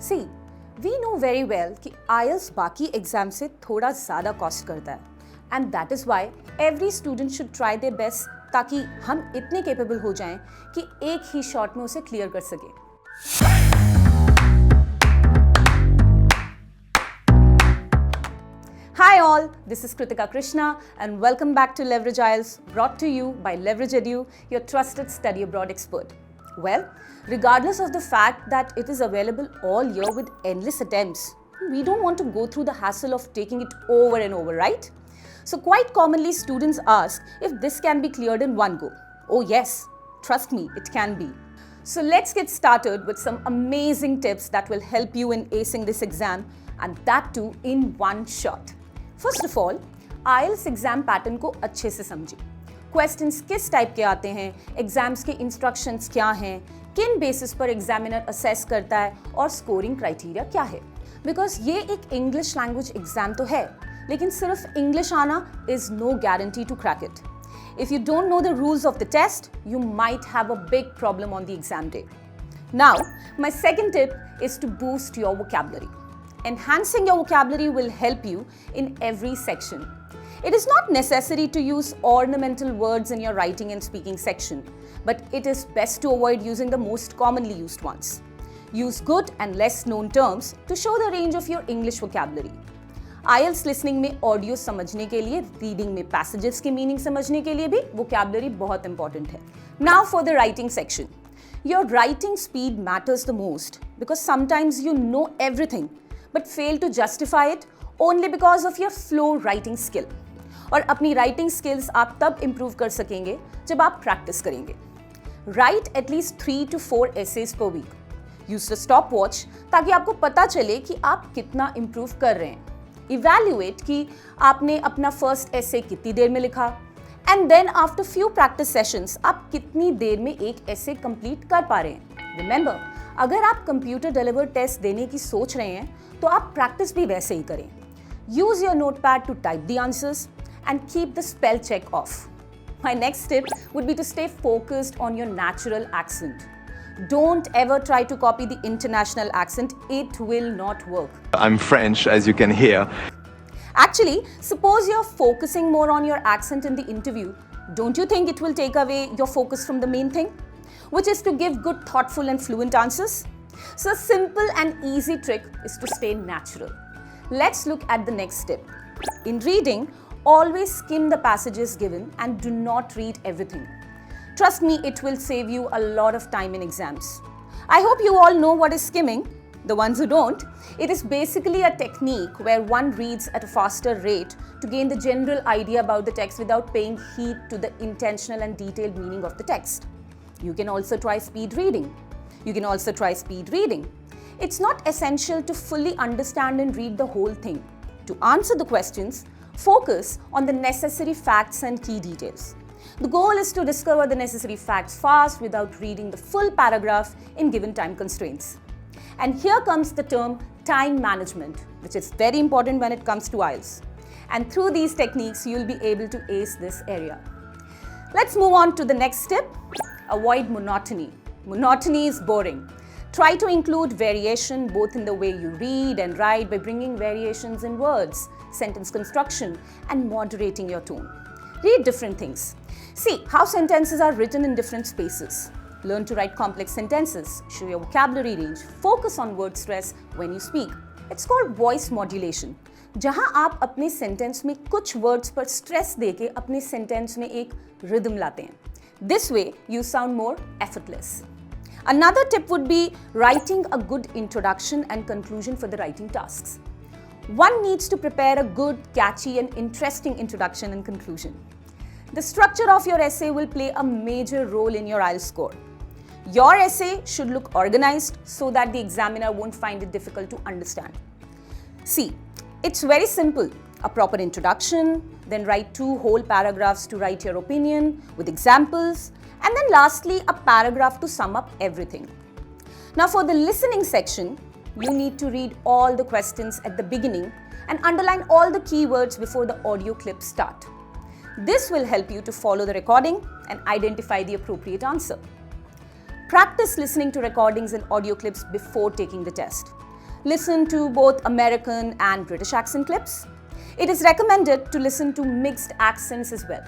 See, we know very well कि IELTS बाकी exam से थोड़ा ज़्यादा कॉस्ट करता है and that is why every student should try their best ताकि हम इतने capable हो जाएं कि एक ही शॉट में उसे क्लियर कर सकें। Hi all, this is Kritika Krishna and welcome back to Leverage IELTS, brought to you by Leverage Edu, your trusted study abroad expert. Well, regardless of the fact that it is available all year with endless attempts, we don't want to go through the hassle of taking it over and over, right? So quite commonly students ask if this can be cleared in one go. Oh yes, trust me, it can be. So let's get started with some amazing tips that will help you in acing this exam, and that too in one shot. First of all, IELTS exam pattern को अच्छे से समझिए। Questions किस type के आते हैं, exams के instructions क्या हैं, किन बेसिस पर एग्जामिनर असेस करता है और स्कोरिंग क्राइटेरिया क्या है। बिकॉज ये एक इंग्लिश लैंग्वेज एग्जाम तो है, लेकिन सिर्फ इंग्लिश आना is no guarantee to crack it. If you don't know the rules of the test, you might have a big problem on the exam day. Now, my second tip is to boost your vocabulary. Enhancing your vocabulary will help you in every section. It is not necessary to use ornamental words in your writing and speaking section, but it is best to avoid using the most commonly used ones. Use good and less known terms to show the range of your English vocabulary. IELTS listening में audio समझने के लिए, reading में passages के meaning समझने के लिए भी vocabulary बहुत important है. Now for the writing section. Your writing speed matters the most because sometimes you know everything but fail to justify it only because of your flow writing skill. और अपनी writing skills आप तब improve कर सकेंगे जब आप practice करेंगे. Write at least 3 to 4 essays per week. Use the stopwatch ताकि आपको पता चले कि आप कितना improve कर रहे हैं. Evaluate कि आपने अपना first essay कितनी देर में लिखा and then after few practice sessions आप कितनी देर में एक essay complete कर पा रहे हैं. Remember, अगर आप कंप्यूटर डिलीवर्ड टेस्ट देने की सोच रहे हैं तो आप प्रैक्टिस भी वैसे ही करें. Use your notepad to type the answers and keep the spell check off. My next tip would be to stay focused on your natural accent. Don't ever try to copy the international accent. It will not work. I'm French, as you can hear. Actually, suppose you're focusing more on your accent in the interview. Don't you think it will take away your focus from the main thing, which is to give good, thoughtful and fluent answers? So a simple and easy trick is to stay natural. Let's look at the next tip. In reading, always skim the passages given and do not read everything. Trust me, it will save you a lot of time in exams. I hope you all know what is skimming. The ones who don't, it is basically a technique where one reads at a faster rate to gain the general idea about the text without paying heed to the intentional and detailed meaning of the text. You can also try speed reading. It's not essential to fully understand and read the whole thing. To answer the questions, focus on the necessary facts and key details. The goal is to discover the necessary facts fast without reading the full paragraph in given time constraints. And here comes the term time management, which is very important when it comes to IELTS. And through these techniques, you'll be able to ace this area. Let's move on to the next tip. Avoid monotony. Monotony is boring. Try to include variation both in the way you read and write by bringing variations in words, sentence construction, and moderating your tone. Read different things. See how sentences are written in different spaces. Learn to write complex sentences. Show your vocabulary range. Focus on word stress when you speak. It's called voice modulation. जहाँ आप अपने sentence में कुछ words पर stress देके अपने sentence में एक रिदम लाते हैं. This way, you sound more effortless. Another tip would be writing a good introduction and conclusion for the writing tasks. One needs to prepare a good, catchy and interesting introduction and conclusion. The structure of your essay will play a major role in your IELTS score. Your essay should look organized so that the examiner won't find it difficult to understand. See, it's very simple. A proper introduction, then write 2 whole paragraphs to write your opinion with examples, and then lastly a paragraph to sum up everything. Now for the listening section, you need to read all the questions at the beginning and underline all the keywords before the audio clips start. This will help you to follow the recording and identify the appropriate answer. Practice listening to recordings and audio clips before taking the test. listen to both American and British accent clips. It is recommended to listen to mixed accents as well.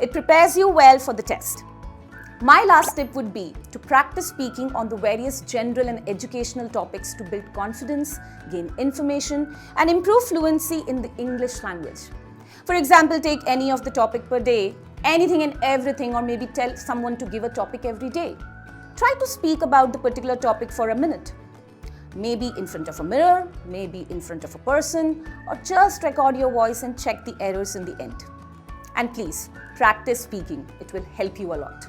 It prepares you well for the test. My last tip would be to practice speaking on the various general and educational topics to build confidence, gain information, and improve fluency in the English language. For example, take any of the topic per day, anything and everything, or maybe tell someone to give a topic every day. Try to speak about the particular topic for a minute. Maybe in front of a mirror, maybe in front of a person, or just record your voice and check the errors in the end. And please, practice speaking. It will help you a lot.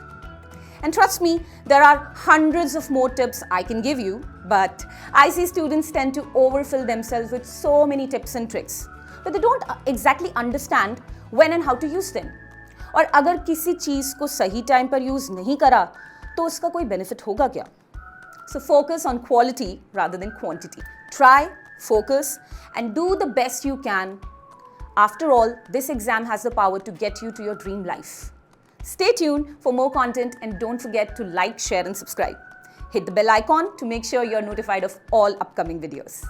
And trust me, there are hundreds of more tips I can give you, but I see students tend to overfill themselves with so many tips and tricks, but they don't exactly understand when and how to use them. और अगर किसी चीज़ को सही time पर use नहीं करा, तो उसका कोई बेनिफिट होगा क्या? So focus on quality rather than quantity. Try, focus, and do the best you can. After all, this exam has the power to get you to your dream life. Stay tuned for more content and don't forget to like, share, and subscribe. Hit the bell icon to make sure you're notified of all upcoming videos.